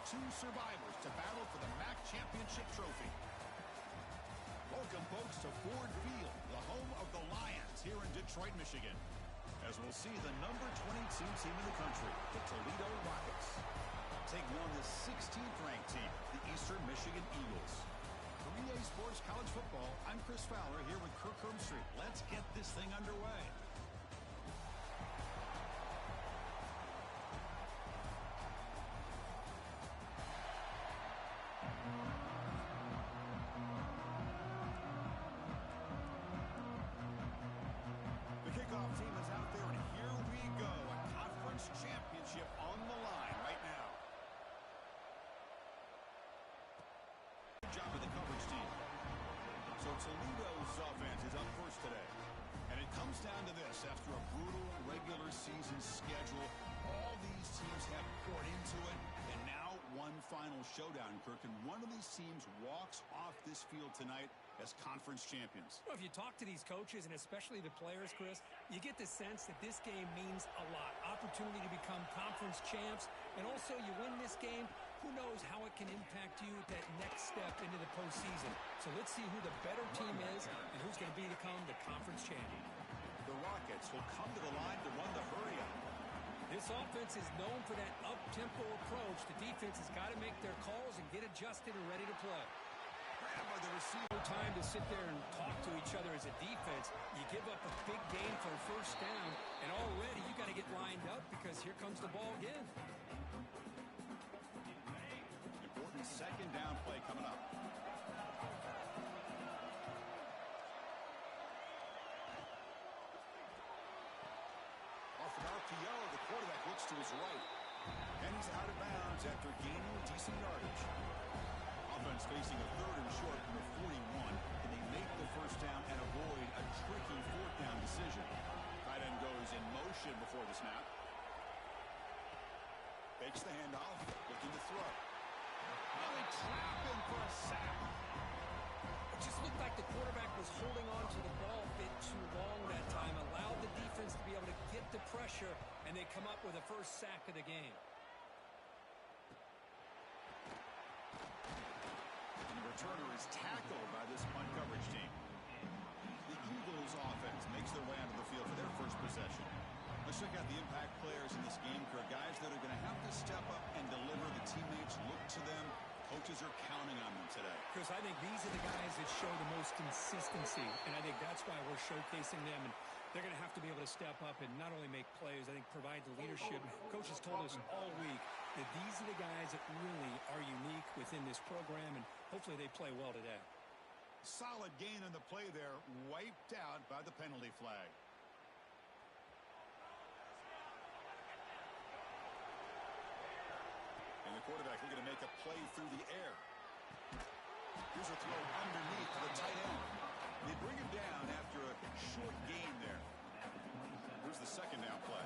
two survivors to battle for the MAC championship trophy. Welcome, folks, to Ford Field, the home of the Lions here in Detroit, Michigan, as we'll see the number 22 team in the country, the Toledo Rockets, taking on the 16th-ranked team, the Eastern Michigan Eagles. For EA Sports College Football, I'm Chris Fowler here with Kirk Herbstreit. Let's get this thing underway. The kickoff team is out there, and here we go. A conference championship on the line right now. Good job of the coverage team. So Toledo's offense is up first today. And it comes down to this. After a brutal regular season schedule, all these teams have poured into it. And now one final showdown, Kirk. And one of these teams walks off this field tonight as conference champions. Well, if you talk to these coaches, and especially the players, Chris, you get the sense that this game means a lot. Opportunity to become conference champs. And also, you win this game, who knows how it can impact you that next step into the postseason. So let's see who the better team is and who's going to become the conference champion. The Rockets will come to the line to run the hurry-up. This offense is known for that up-tempo approach. The defense has got to make their calls and get adjusted and ready to play. Grabbed by the receiver. No time to sit there and talk to each other as a defense. You give up a big gain for a first down, and already you got to get lined up because here comes the ball again. Important second down play coming up. Off an RPO, the quarterback looks to his right. And he's out of bounds after gaining decent yardage. Offense facing a third and short from the 41. And they make the first down and avoid a tricky fourth down decision. Tight end goes in motion before the snap. Fakes the handoff, looking to throw. Oh, they trap him for a sack. It just looked like the quarterback was holding on to the ball a bit too long that time, allowed the defense to be able to get the pressure, and they come up with the first sack of the game. And the returner is tackled by this punt coverage team. The Eagles offense makes their way onto the field for their first possession. Let's check out the impact players in this game, Kirk. Guys that are going to have to step up and deliver. The teammates look to them. Coaches are counting on them today. Chris, I think these are the guys that show the most consistency, and I think that's why we're showcasing them. And they're going to have to be able to step up and not only make plays, I think provide the leadership. Coaches told us all week that these are the guys that really are unique within this program, and hopefully they play well today. Solid gain on the play there, wiped out by the penalty flag. And the quarterback looking to make a play through the air. Here's a throw underneath to the tight end. They bring him down after a short gain there. Here's the second down play.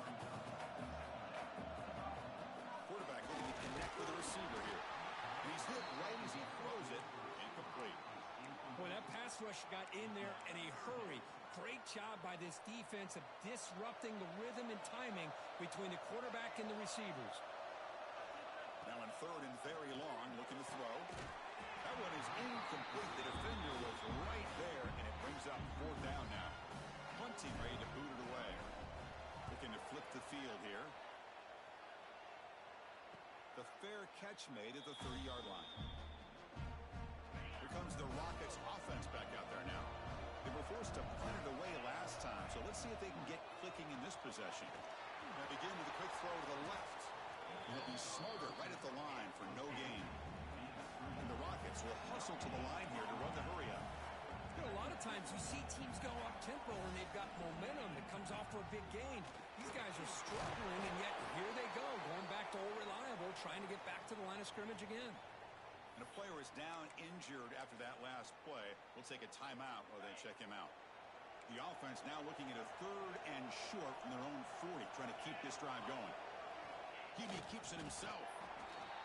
Quarterback looking to connect with the receiver here. And he's hit right as he throws it. Incomplete. Boy, that pass rush got in there in a hurry. Great job by this defense of disrupting the rhythm and timing between the quarterback and the receivers. Now in third and very long, looking to throw. That one is incomplete. The defender was right there, and it brings up fourth down now. Punting, ready to boot it away. Looking to flip the field here. The fair catch made at the 30-yard line. Here comes the Rockets offense back out there now. They were forced to punt it away last time, so let's see if they can get clicking in this possession. Now begin with a quick throw to the left. It'll be smothered right at the line for no gain. And the Rockets will hustle to the line here to run the hurry-up. You know, a lot of times you see teams go up-tempo and they've got momentum that comes off for a big gain. These guys are struggling, and yet here they go, going back to old reliable, trying to get back to the line of scrimmage again. And a player is down injured after that last play. We'll take a timeout while they check him out. The offense now looking at a third and short from their own 40, trying to keep this drive going. He keeps it himself.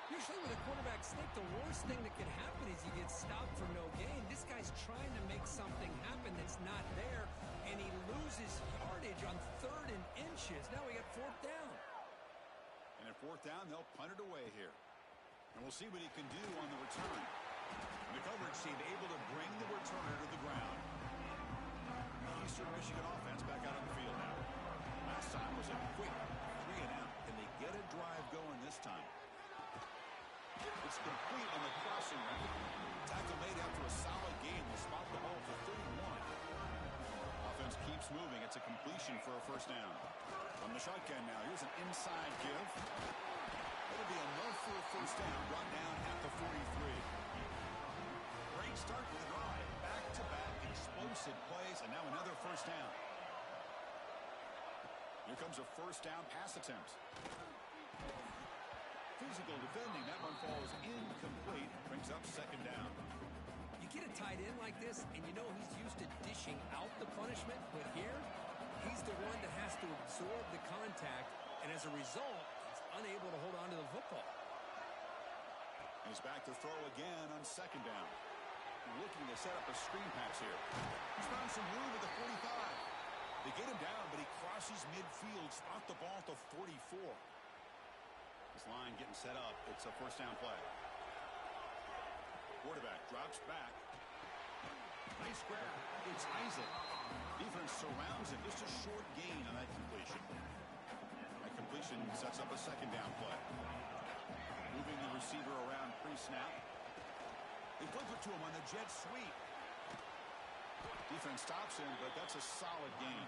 Usually with a quarterback sneak, the worst thing that can happen is you get stopped for no gain. This guy's trying to make something happen that's not there, and he loses yardage on third and inches. Now we got fourth down. And at fourth down, they'll punt it away here. And we'll see what he can do on the return. The coverage team able to bring the returner to the ground. The Eastern Michigan offense back out on the field now. Last time was a quick 3 and out. Can they get a drive going this time? It's complete on the crossing route. Tackle made after a solid game. Will spot the ball for 31. Offense keeps moving. It's a completion for a first down. From the shotgun now, here's an inside give. It'll be enough for a first down. Brought down at the 43. Great start to the drive. Back-to-back explosive plays, and now another first down. Here comes a first down pass attempt. Physical defending. That one falls incomplete. Brings up second down. You get a tight end like this, and you know he's used to dishing out the punishment, but here, he's the one that has to absorb the contact, and as a result, he's unable to hold on to the football. He's back to throw again on second down. Looking to set up a screen pass here. He's found some room at the 45. They get him down, but he crosses midfield, spot the ball at the 44. This line getting set up. It's a first down play. Quarterback drops back. Nice grab. It's Isaac. Defense surrounds him. Just a short gain on that completion. That completion sets up a second down play. Moving the receiver around pre-snap. They flip it to him on the jet sweep. Defense stops him, but that's a solid gain.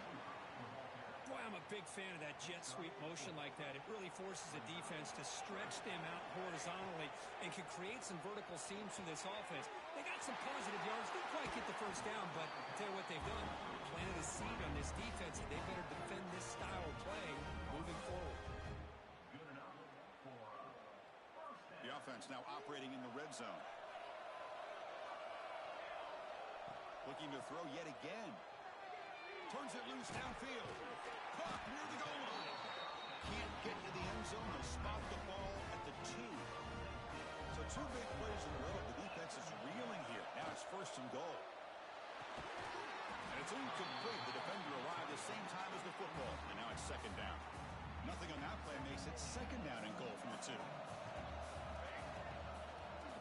Boy, I'm a big fan of that jet sweep motion like that. It really forces the defense to stretch them out horizontally and can create some vertical seams through this offense. They got some positive yards. Didn't quite get the first down, but I'll tell you what they've done. Planted a seed on this defense, and they better defend this style of play moving forward. The offense now operating in the red zone. Looking to throw yet again. Turns it loose downfield. Caught near the goal line. Can't get to the end zone. They'll spot the ball at the 2. So 2 big plays in a row. The defense is reeling here. Now it's first and goal. And it's incomplete. The defender arrived the same time as the football. And now it's second down. Nothing on that play makes it second down and goal from the 2. They'll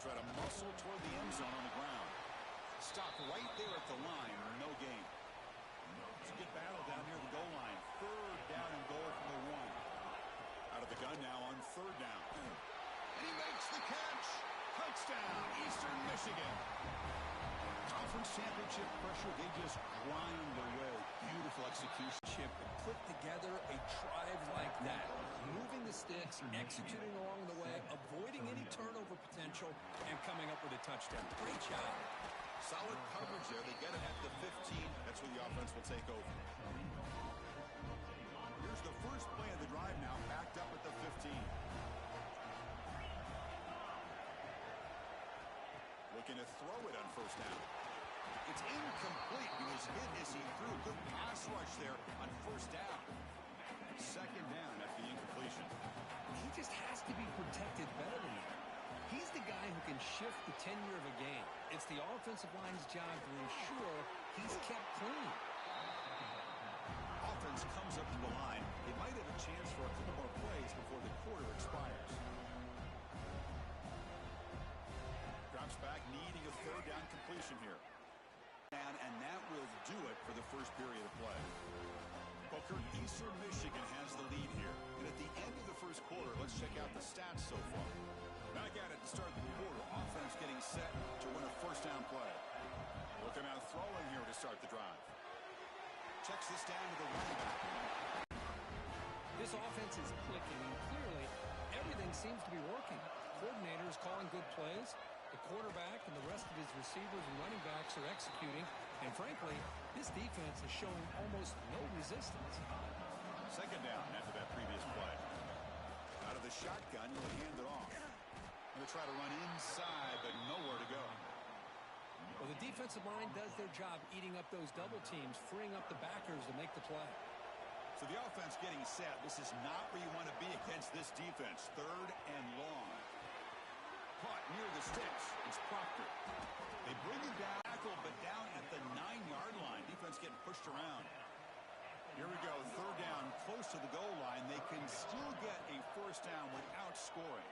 try to muscle toward the end zone on the ground. Stop right there at the line. No gain. It's a good battle down near the goal line. Third down and goal from the 1. Out of the gun now on third down. And he makes the catch. Touchdown, Eastern Michigan. Conference championship pressure. They just grind away. Beautiful execution. Put together a drive like that. Moving the sticks, executing along the way, avoiding any turnover potential, and coming up with a touchdown. Great job. Solid coverage there. They get it at the 15. That's where the offense will take over. Here's the first play of the drive now, backed up at the 15. Looking to throw it on first down. It's incomplete. He was hit as he threw. Good pass rush there on first down. Second down after the incompletion. He just has to be protected better than that. He's the guy who can shift the tenure of a game. It's the offensive line's job to ensure he's kept clean. Offense comes up to the line. They might have a chance for a couple more plays before the quarter expires. Drops back, needing a third down completion here. And that will do it for the first period of play. Booker, Eastern Michigan has the lead here. And at the end of the first quarter, let's check out the stats so far. Back at it to start the quarter. Offense getting set to win a first down play. Looking out throwing here to start the drive. Checks this down to the running back. This offense is clicking, and clearly everything seems to be working. Coordinators calling good plays. The quarterback and the rest of his receivers and running backs are executing. And frankly, this defense is showing almost no resistance. Second down after that previous play. Out of the shotgun, he'll hand it off. Going to try to run inside, but nowhere to go. Well, the defensive line does their job eating up those double teams, freeing up the backers to make the play. So the offense getting set. This is not where you want to be against this defense. Third and long. Caught near the sticks. It's Proctor. They bring him down, tackle, but down at the 9-yard line. Defense getting pushed around. Here we go. Third down, close to the goal line. They can still get a first down without scoring.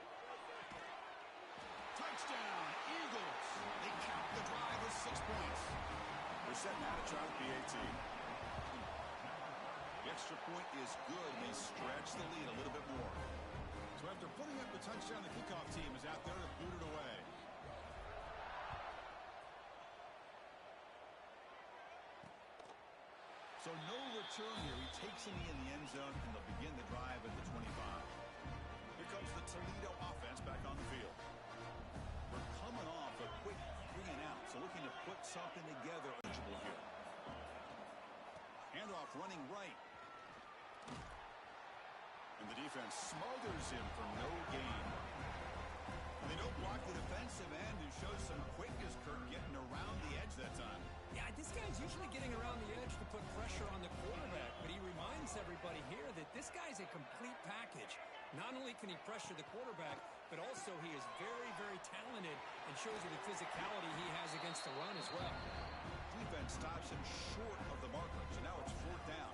Touchdown, Eagles. They count the drive with 6 points. They're set now to try the PAT. The extra point is good. They stretch the lead a little bit more. So after putting up the touchdown, the kickoff team is out there to boot it away. So no return here. He takes him in the end zone, and they'll begin the drive at the 25. Here comes the Toledo offense back on the field. We're coming off a quick 3 and out, so looking to put something together here. Handoff running right. And the defense smothers him for no gain. And they don't block the defensive end, who shows some quickness, Kirk, getting around the edge that time. Yeah, this guy's usually getting around the edge to put pressure on the quarterback, but he reminds everybody here that this guy's a complete package. Not only can he pressure the quarterback, but also he is very, very talented and shows you the physicality he has against the run as well. Defense stops him short of the marker, so now it's 4th down.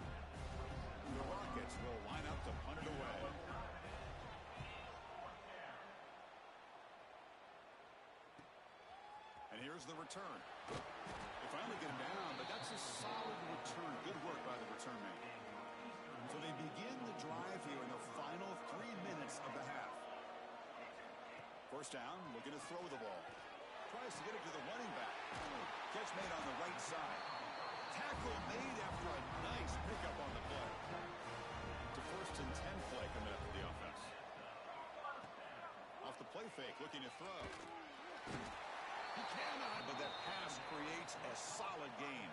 The Rockets will line up to punt it away. And here's the return. They finally get him down, but that's a solid return. Good work by the return man. So they begin the drive here in the final 3 minutes of the half. First down, looking to throw the ball. Tries to get it to the running back. Catch made on the right side. Tackle made after a nice pickup on the play. It's a 1st and 10 play coming up for the offense. Off the play fake, looking to throw. He cannot, but that pass creates a solid gain.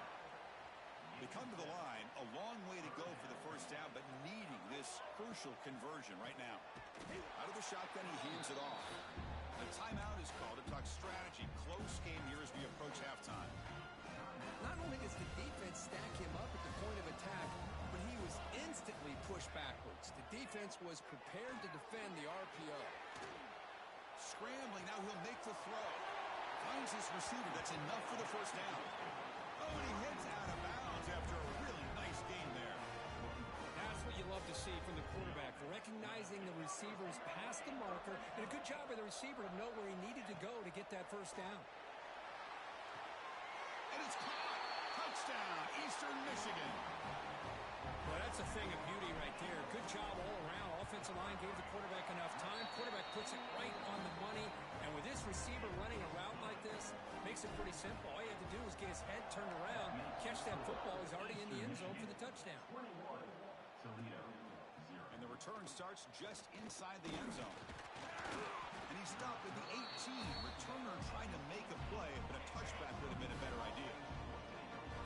They come to the line, a long way to go for the first down, but needing this crucial conversion right now. Out of the shotgun, he hands it off. The timeout is called to talk strategy. Close game here as we approach halftime. Not only does the defense stack him up at the point of attack, but he was instantly pushed backwards. The defense was prepared to defend the RPO. Scrambling, now he'll make the throw. Finds his receiver, that's enough for the first down. Oh, and he heads out of bounds after a really nice gain there. That's what you love to see from the quarterback, recognizing the receiver's past the marker, and a good job by the receiver to know where he needed to go to get that first down. And it's caught. Touchdown, Eastern Michigan. Well, that's a thing of beauty right there. Good job all around. Offensive line gave the quarterback enough time. Quarterback puts it right on the money. And with this receiver running a route like this, makes it pretty simple. All you have to do is get his head turned around, catch that football. He's already in the end zone for the touchdown. And the return starts just inside the end zone. And he's stopped at the 18. Returner trying to make a play, but a touchback would have been a better idea.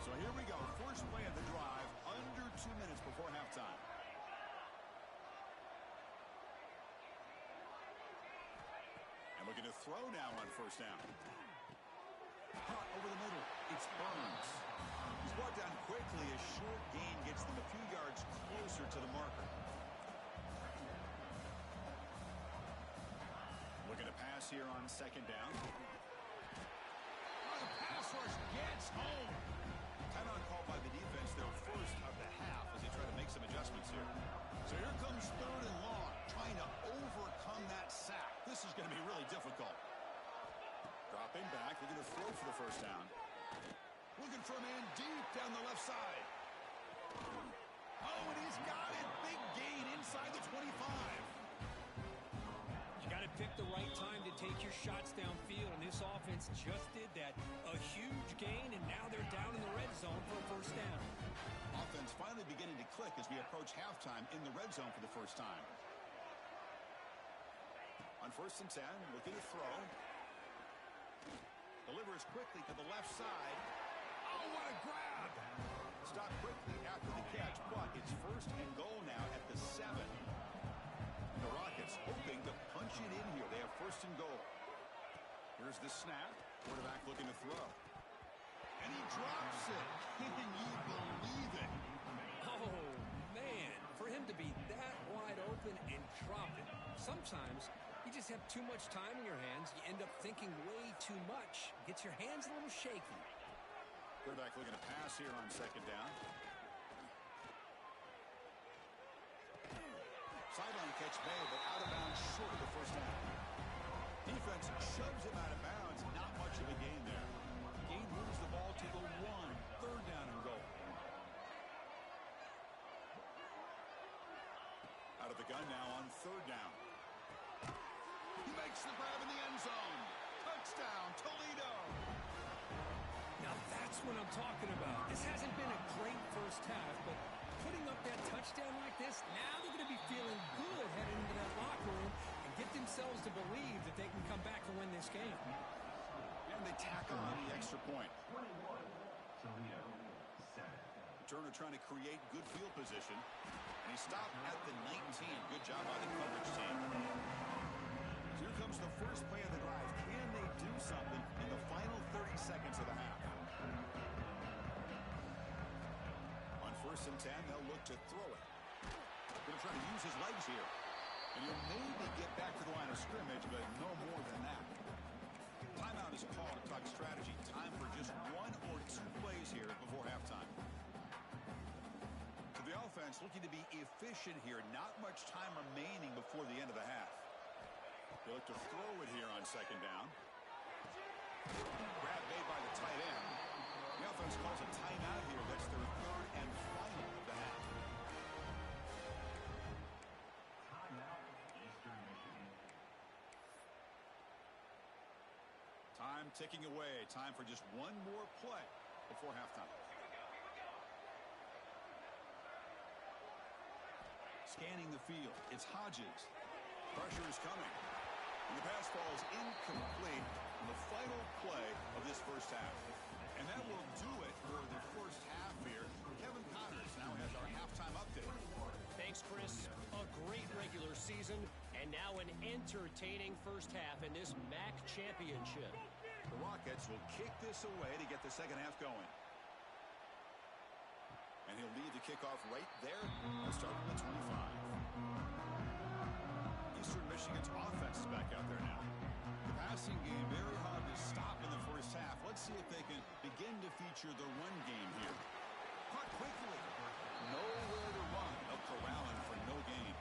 So here we go. First play of the drive, under 2 minutes before halftime. And looking to throw now on first down. Hot over the middle. It's Burns. He's brought down quickly. A short gain gets them a few yards closer to the marker. Looking to pass here on second down. Oh, the pass rush gets home. Timeout called by the defense, their first of the half, as they try to make some adjustments here. So here comes 3rd and long, trying to overcome that sack. This is going to be really difficult. Dropping back, looking to throw for the first down. Looking for a man deep down the left side. Oh, and he's got it. Big gain inside the 25. You got to pick the right time to take your shots downfield, and this offense just did that. A huge gain, and now they're down in the red zone for a first down. Offense finally beginning to click as we approach halftime in the red zone for the first time. On 1st and 10, looking to throw. Delivers quickly to the left side. Oh, what a grab! Stop quickly after the catch, but it's 1st and goal now at the 7. The Rockets hoping to punch it in here. They have 1st and goal. Here's the snap. Quarterback looking to throw. And he drops it. Can you believe it? Oh, man. For him to be that wide open and drop it. Sometimes you just have too much time in your hands. You end up thinking way too much. Gets your hands a little shaky. Quarterback looking to pass here on second down. Sideline catch made, but out of bounds short of the first down. Defense shoves him out of bounds. Not much of a gain there. Gain moves the ball to the 1. Third down and goal. Out of the gun now on third down. He makes the grab in the end zone. Touchdown, Toledo. Now that's what I'm talking about. This hasn't been a great first half, but putting up that touchdown like this, now they're going to be feeling good heading into that locker room and get themselves to believe that they can come back and win this game. And they tackle on the extra point. Turner trying to create good field position. And he stopped at the 19. Good job by the coverage team. So here comes the first play of the drive. Can they do something in the final 30 seconds of the half? On 1st and 10, they'll look to throw it. Going to try to use his legs here. And he'll maybe get back to the line of scrimmage, but no more than that. Timeout is called to talk strategy. Time for just 1 or 2 plays here before halftime. So the offense looking to be efficient here. Not much time remaining before the end of the half. They look to throw it here on 2nd down. Grab made by the tight end. The offense calls a timeout here. That's their 3rd and final of the half. Time ticking away. Time for just 1 more play before halftime. Scanning the field. It's Hodges. Pressure is coming. And the pass falls incomplete in the final play of this first half. And that will do it for the first half here. Kevin Connors now has our halftime update. Thanks, Chris. A great regular season, and now an entertaining first half in this MAC championship. The Rockets will kick this away to get the second half going. And he'll lead the kickoff right there. Let's start from the 25. Eastern Michigan's offense is back out there now. The passing game very hard to stop in the first half. Let's see if they can begin to feature the run game here. Caught quickly. Nowhere to run. No corralling for no gain.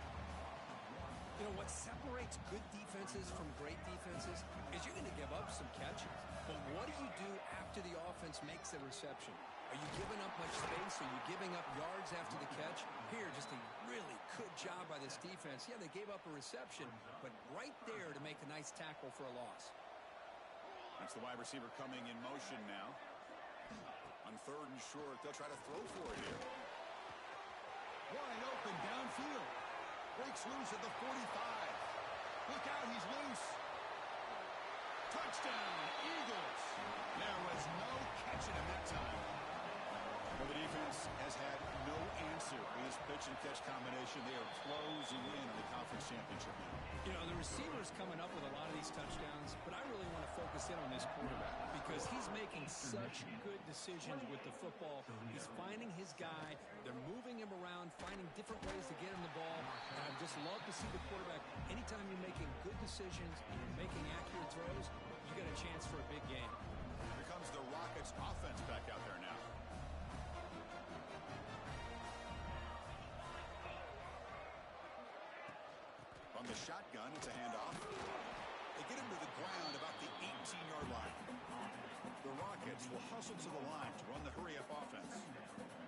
You know, what separates good defenses from great defenses is you're going to give up some catches. But what do you do after the offense makes the reception? Are you giving up much space? Are you giving up yards after the catch? Here, just a really good job by this defense. Yeah, they gave up a reception, but right there to make a nice tackle for a loss. That's the wide receiver coming in motion now. On 3rd and short, they'll try to throw for it here. Wide open downfield. Breaks loose at the 45. Look out, he's loose. Touchdown, Eagles. There was no catching him that time. Well, the defense has had no answer with this pitch and catch combination. They are closing in on the conference championship now. You know, the receiver's coming up with a lot of these touchdowns, but I really want to focus in on this quarterback because he's making such good decisions with the football. He's finding his guy. They're moving him around, finding different ways to get him the ball. And I just love to see the quarterback. Anytime you're making good decisions and you're making accurate throws, you got a chance for a big game. Here comes the Rockets offense back out there now. From the shotgun, it's a handoff. They get him to the ground about the 18-yard line. The Rockets will hustle to the line to run the hurry-up offense.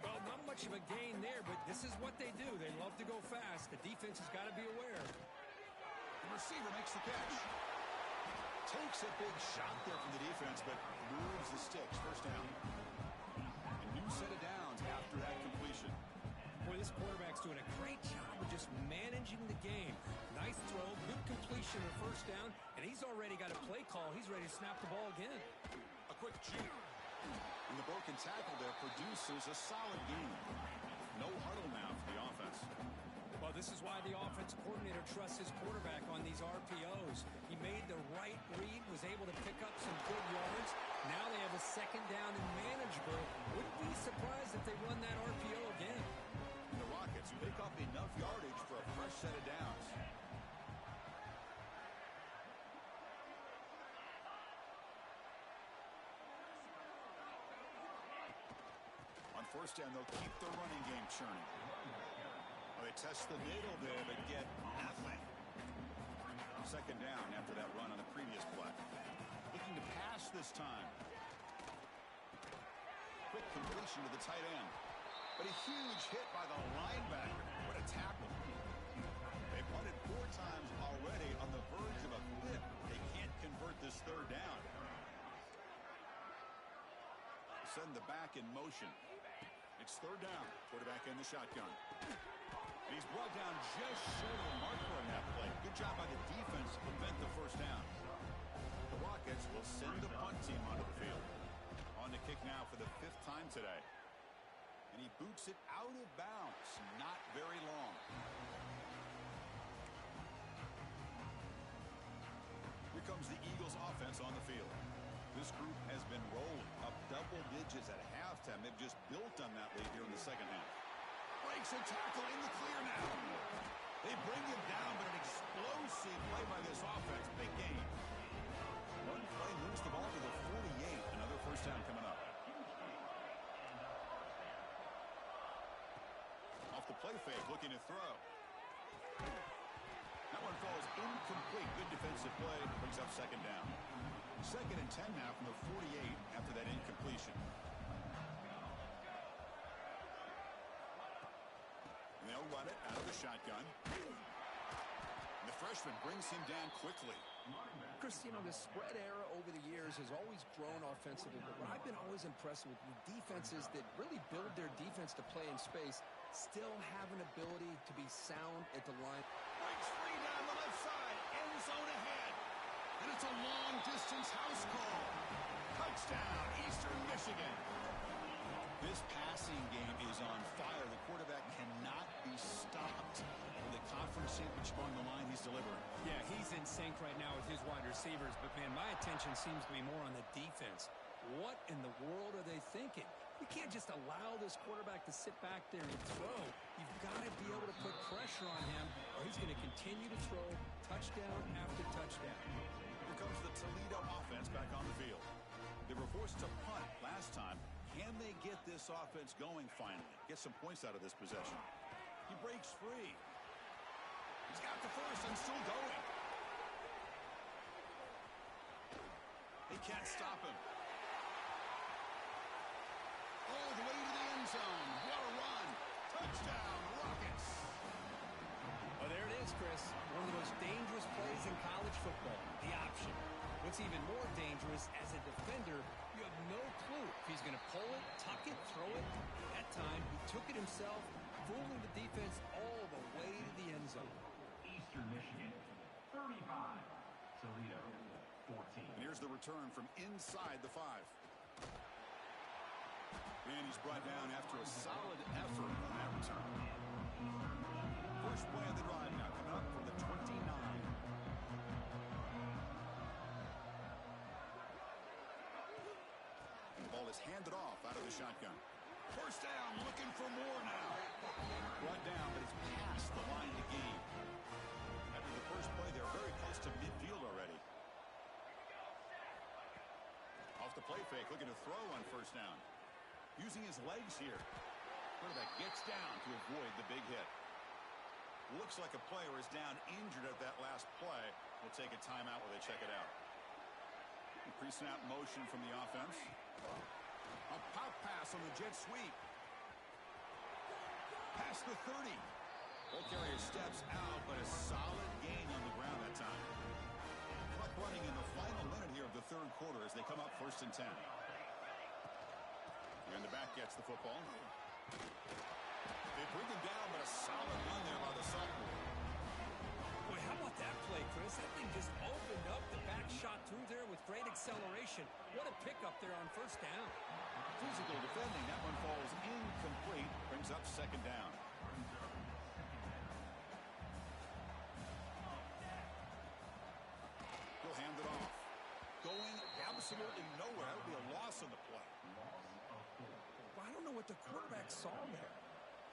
Well, not much of a gain there, but this is what they do. They love to go fast. The defense has got to be aware. The receiver makes the catch. Takes a big shot there from the defense, but moves the sticks. First down. A new set of downs after that completion. Boy, this quarterback's doing a great job of just managing the game. Nice throw, good completion on first down, and he's already got a play call. He's ready to snap the ball again. A quick juke. And the broken tackle there produces a solid gain. No huddle now for the offense. Well, this is why the offensive coordinator trusts his quarterback on these RPOs. He made the right read, was able to pick up some good yards. Now they have a second down and manageable. Wouldn't be surprised if they run that RPO again. The Rockets pick up enough yardage for a fresh set of downs. On first down, they'll keep the running game churning. Well, they test the middle there, but get nothing. Second down after that run on the previous play. Looking to pass this time. Quick completion to the tight end. But a huge hit by the linebacker. What a tackle. They punted 4 times already on the verge of a 5th. They can't convert this third down. Send the back in motion. It's third down. Quarterback in the shotgun. And he's brought down just short of the marker on that play. Good job by the defense to prevent the first down. The Rockets will send the punt team onto the field. On to kick now for the 5th time today. And he boots it out of bounds. Not very long. Here comes the Eagles offense on the field. This group has been rolling up double digits at halftime. They've just built on that lead here in the second half. Breaks a tackle in the clear now. They bring him down, but an explosive play by this offense. Big game. One play moves the ball to the 48. Another first down coming up. Off the play fake, looking to throw. That one falls incomplete. Good defensive play. Brings up second down. Second and 10 now from the 48 after that incompletion. And they'll run it out of the shotgun. And the freshman brings him down quickly. Chris, you know, the spread era over the years has always grown offensively, but what I've been always impressed with defenses that really build their defense to play in space still have an ability to be sound at the line. Breaks free down the left side. End zone ahead. And it's a long-distance house call. Touchdown, Eastern Michigan. This passing game is on fire. The quarterback cannot be stopped. With the conference championship on the line, he's delivering. Yeah, he's in sync right now with his wide receivers, but, man, my attention seems to be more on the defense. What in the world are they thinking? You can't just allow this quarterback to sit back there and throw. You've got to be able to put pressure on him, or he's going to continue to throw touchdown after touchdown. Here comes the Toledo offense back on the field. They were forced to punt last time. Can they get this offense going finally? Get some points out of this possession. He breaks free. He's got the first and still going. They can't stop him. All the way to the end zone. What a run. Touchdown, Rockets. Oh, there it is, Chris. One of the most dangerous plays in college football, the option. What's even more dangerous, as a defender, you have no clue if he's going to pull it, tuck it, throw it. That time, he took it himself, fooling the defense all the way to the end zone. Eastern Michigan, 35. Toledo, 14. And here's the return from inside the 5. And he's brought down after a solid effort on that return. First play of the drive now coming up from the 29. And the ball is handed off out of the shotgun. First down, looking for more now. Brought down, but it's past the line to gain. After the first play, they're very close to midfield already. Off the play fake, looking to throw on first down. Using his legs here. Quarterback gets down to avoid the big hit. Looks like a player is down injured at that last play. We'll take a timeout while they check it out. Pre-snap motion from the offense. A pop pass on the jet sweep. Past the 30. Ball carrier steps out, but a solid gain on the ground that time. Clock running in the final minute here of the third quarter as they come up first and 10. And the back gets the football. They bring him down, but a solid run there by the sophomore. Boy, how about that play, Chris? That thing just opened up. The back shot through there with great acceleration. What a pickup there on first down. Physical defending. That one falls incomplete. Brings up second down. He'll hand it off. Going absolutely nowhere. That would be a loss on the play. Well, I don't know what the quarterback saw there.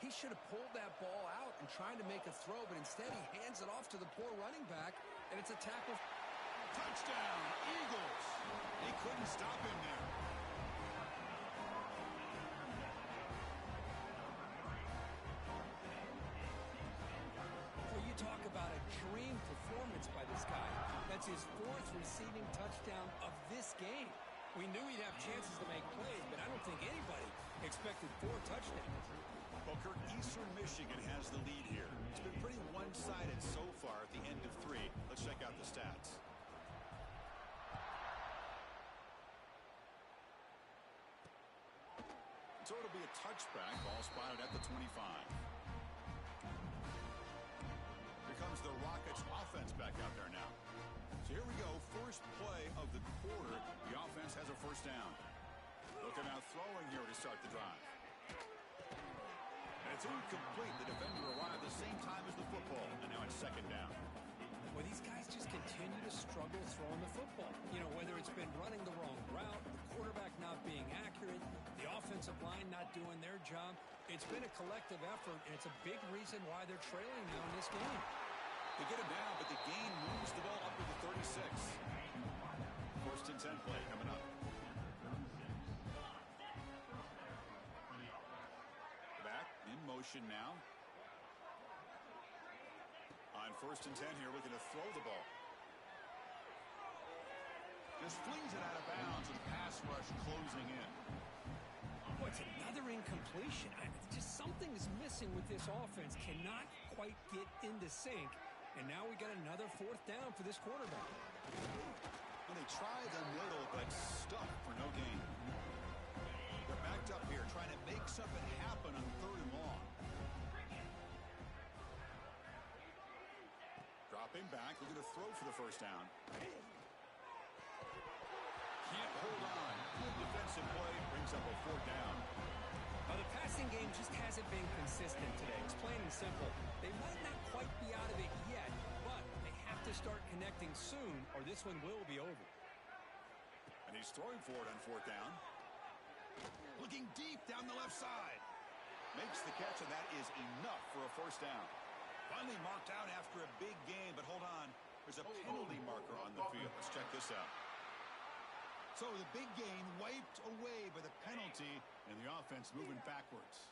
He should have pulled that ball out and tried to make a throw, but instead he hands it off to the poor running back, and it's a tackle. Touchdown, Eagles. They couldn't stop him there. Well, you talk about a dream performance by this guy. his 4th receiving touchdown of this game. We knew he'd have chances to make plays, but I don't think anybody expected 4 touchdowns. Booker, Eastern Michigan has the lead here. It's been pretty one-sided so far at the end of 3. Let's check out the stats. So it'll be a touchback. Ball spotted at the 25. Here comes the Rockets offense back out there now. So here we go. First play of the quarter. The offense has a first down. Looking out throwing here to start the drive. And it's incomplete. The defender arrived the same time as the football. And now it's second down. Well, these guys just continue to struggle throwing the football. You know, whether it's been running the wrong route, the quarterback not being accurate, the offensive line not doing their job. It's been a collective effort, and it's a big reason why they're trailing now in this game. They get him down, but the gain moves the ball up to the 36. First and 10 play coming up. Back in motion now. On first and 10 here, looking to throw the ball. Just flings it out of bounds with pass rush closing in. Oh, it's another incompletion. Just something is missing with this offense. Cannot quite get into sync. And now we got another 4th down for this quarterback. Well, they try the middle, but stuck for no gain. They're backed up here, trying to make something happen on 3rd and long. Dropping back, looking to throw for the first down. Can't hold on. Good defensive play, brings up a 4th down. The passing game just hasn't been consistent today. It's plain and simple. They might not quite be out of it yet, but they have to start connecting soon, or this one will be over. And he's throwing for it on 4th down. Looking deep down the left side. Makes the catch, and that is enough for a first down. Finally marked out after a big game, but hold on. There's a penalty marker on the field. Let's check this out. So the big gain wiped away by the penalty, and the offense moving backwards.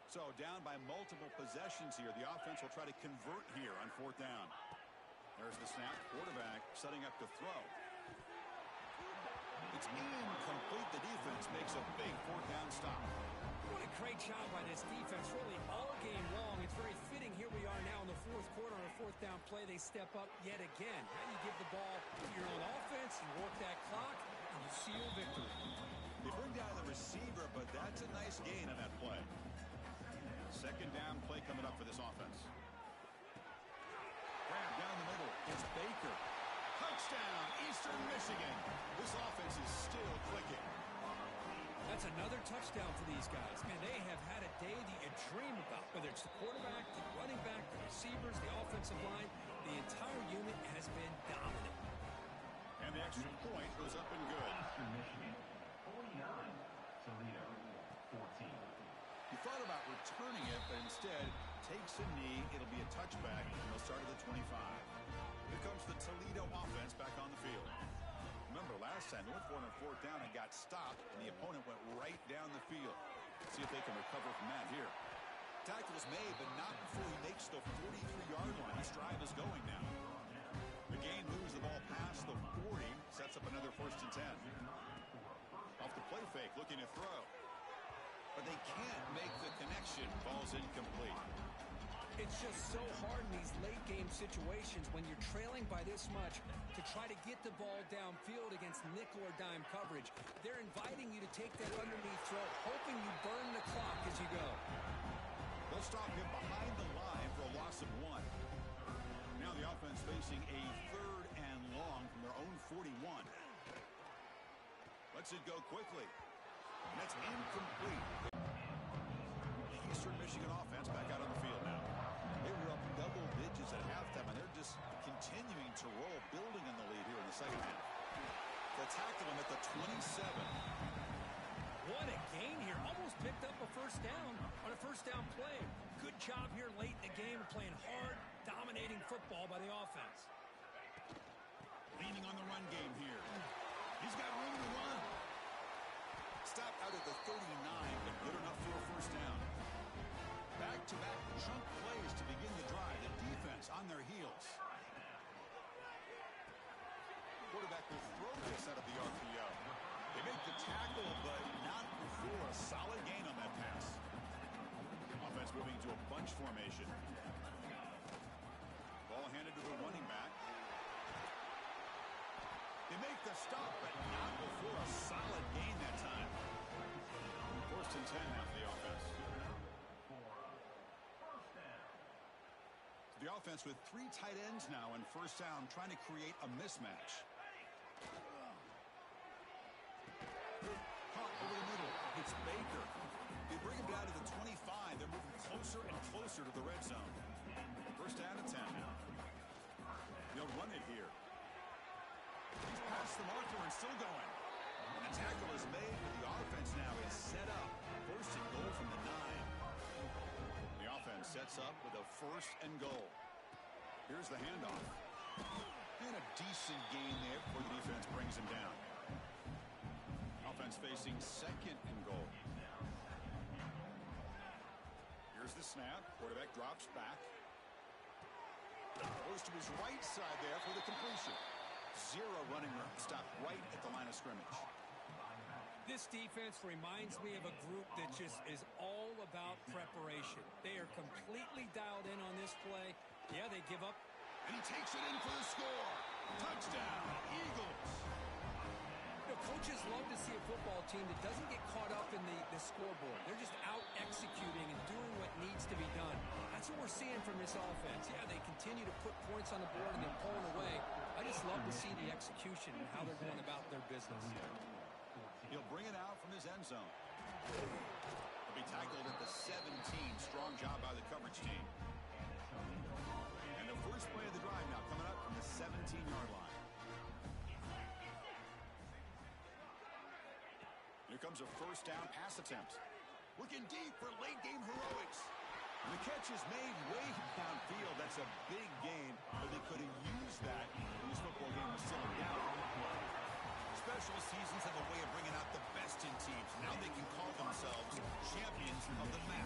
So down by multiple possessions here. The offense will try to convert here on 4th down. There's the snap. Quarterback setting up to throw. It's incomplete. The defense makes a big 4th down stop. What a great job by this defense, really all game long. It's very fitting. Here we are now in the 4th quarter on a 4th down play. They step up yet again. Now you give the ball to your own offense, you work that clock, and you seal victory. They bring down the receiver, but that's a nice gain on that play. Second down play coming up for this offense. Grab down the middle. It's Baker. Touchdown, Eastern Michigan. This offense is still clicking. That's another touchdown for these guys. Man, they have had a day that you dream about. Whether it's the quarterback, the running back, the receivers, the offensive line, the entire unit has been dominant. And the extra point goes up and good. Eastern Michigan, 49. Toledo, 14. He thought about returning it, but instead takes a knee. It'll be a touchback, and they'll start at the 25. Here comes the Toledo offense back on the field. Remember, last time they went for it on 4th down and got stopped, and the opponent went right down the field. See if they can recover from that here. Tackle is made, but not before he makes the 43-yard line. This drive is going now. The gain moves the ball past the 40, sets up another 1st and 10. Off the play fake, looking to throw. But they can't make the connection. Ball's incomplete. It's just so hard in these late-game situations when you're trailing by this much to try to get the ball downfield against nickel or dime coverage. They're inviting you to take that underneath throw, hoping you burn the clock as you go. They'll stop him behind the line for a loss of 1. Now the offense facing a 3rd and long from their own 41. Lets it go quickly. And that's incomplete. Eastern Michigan offense back out on the field now. They were up double digits at halftime, and they're just continuing to roll, building on the lead here in the second half. They'll tackle him at the 27. What a gain here. Almost picked up a first down on a first down play. Good job here late in the game, playing hard, dominating football by the offense. Leaning on the run game here. He's got room to run. Stop out at the 39, but good enough for a first down. Back-to-back chunk plays to begin the drive. The defense on their heels. tackle, but not before a solid gain on that pass. Offense moving to a bunch formation. Ball handed to the running back. They make the stop, but not before a solid gain that time. 1st and 10 now for the offense. The offense with 3 tight ends now and 1st down, trying to create a mismatch. Caught over the middle. It's Baker. They bring him down to the 25. They're moving closer and closer to the red zone. 1st down and 10. They'll run it here. He's past the marker and still going. And the tackle is made, but the offense now is set up. 1st and goal from the 9. The offense sets up with a 1st and goal. Here's the handoff. And a decent gain there before the defense brings him down. Offense facing 2nd and goal. Here's the snap. Quarterback drops back. Goes to his right side there for the completion. 0 running room. Stop right at the line of scrimmage. This defense reminds me of a group that just is all about preparation. They are completely dialed in on this play. Yeah, they give up. And he takes it in for the score. Touchdown, Eagles. You know, coaches love to see a football team that doesn't get caught up in the scoreboard. They're just out executing and doing what needs to be done. That's what we're seeing from this offense. Yeah, they continue to put points on the board and they're pulling away. I just love to see the execution and how they're going about their business. He'll bring it out from his end zone. He'll be tackled at the 17. Strong job by the coverage team. And the first play of the drive now coming up from the 17-yard line. Here comes a 1st down pass attempt. Looking deep for late-game heroics. And the catch is made way downfield. That's a big gain, but they could have used that when this football game was still in doubt. Special seasons have a way of bringing out the best in teams. Now they can call themselves champions of the MAC.